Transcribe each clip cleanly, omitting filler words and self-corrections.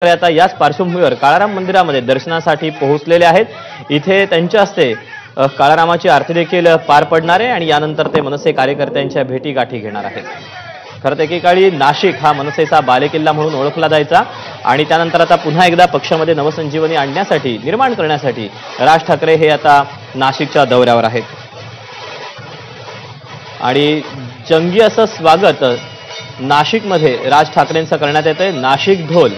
आता याच पार्श्वभूमीवर काळाराम मंदिरामध्ये दर्शनासाठी पोहोचलेले आहेत। इथे त्यांच्या हस्ते काळारामाची आरती देखील पार पडणार आहे आणि यानंतर ते मनसे कार्यकर्त्यांच्या भेटीगाठी घेणार आहेत। खरं तर एकेकाळी नाशिक हा मनसेचा बालेकिल्ला म्हणून ओळखला जायचा आणि त्यानंतर आता पुन्हा एकदा पक्षामध्ये नवसंजीवनी आणण्यासाठी निर्माण करण्यासाठी राज ठाकरे हे आता नाशिकच्या दौऱ्यावर आहेत आणि जंगी असं स्वागत नाशिकमध्ये राज ठाकरेंचं करण्यात येतंय। नाशिक ढोल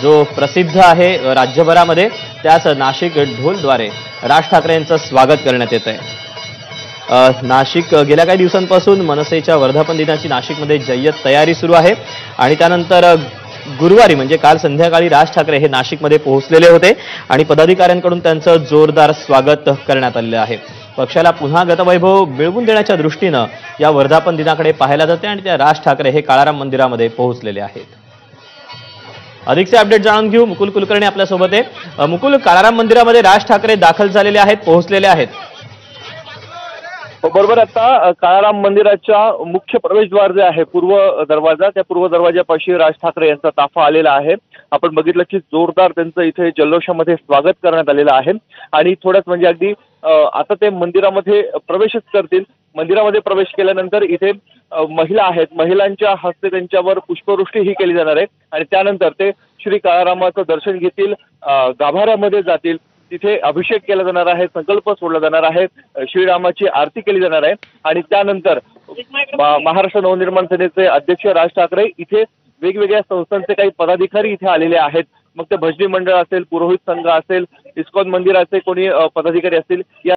जो प्रसिद्ध आहे राज्यभरामध्ये, त्याच नाशिक ढोलद्वारे राज ठाकरेंचं स्वागत करण्यात येतंय। नाशिक गेल्या काही दिवसांपासून मनसेच्या वर्धापन दिनाची नाशिकमध्ये जय्यत तयारी सुरू आहे आणि त्यानंतर गुरुवारी म्हणजे काल संध्याकाळी राज ठाकरे हे नाशिकमध्ये पोहोचलेले होते आणि पदाधिकाऱ्यांकडून त्यांचं जोरदार स्वागत करण्यात आलेलं आहे। पक्षाला पुन्हा गतवैभव मिळवून देण्याच्या दृष्टीनं या वर्धापन दिनाकडे पाहायला जाते आणि त्या राज ठाकरे हे काळाराम मंदिरामध्ये पोहोचलेले आहेत। अधिकचे अपडेट जाणून घेऊ, मुकुल कुलकर्णी आपल्या सोबत आहे। मुकुल, काळाराम मंदिरामध्ये राज ठाकरे दाखल झालेले आहेत, पोहोचलेले आहेत। बरोबर, आता काळाराम मंदिराच्या मुख्य प्रवेशद्वार जे आहे पूर्व दरवाजा, त्या पूर्व दरवाजापाशी राज ठाकरे यांचा ताफा आलेला आहे। आपण बघितलं की जोरदार त्यांचं इथे जल्लोषामध्ये स्वागत करण्यात आलेलं आहे आणि थोडंच म्हणजे अगदी आता ते मंदिरामध्ये प्रवेशच करतील। मंदिरामध्ये प्रवेश केल्यानंतर इथे महिला आहेत, महिलांच्या हस्ते त्यांच्यावर पुष्पवृष्टी ही केली जाणार आहे आणि त्यानंतर ते श्री काळारामाचं दर्शन घेतील, गाभाऱ्यामध्ये जातील, तिथे अभिषेक केला जाणार आहे, संकल्प सोडला जाणार आहे, श्रीरामाची आरती केली जाणार आहे आणि त्यानंतर महाराष्ट्र नवनिर्माण सेनेचे अध्यक्ष राज ठाकरे इथे वेगवेगळ्या संस्थांचे काही पदाधिकारी इथे आलेले आहेत। मग ते भजनी मंडळ असेल, पुरोहित संघ असेल, इस्कॉन मंदिराचे कोणी पदाधिकारी असतील, या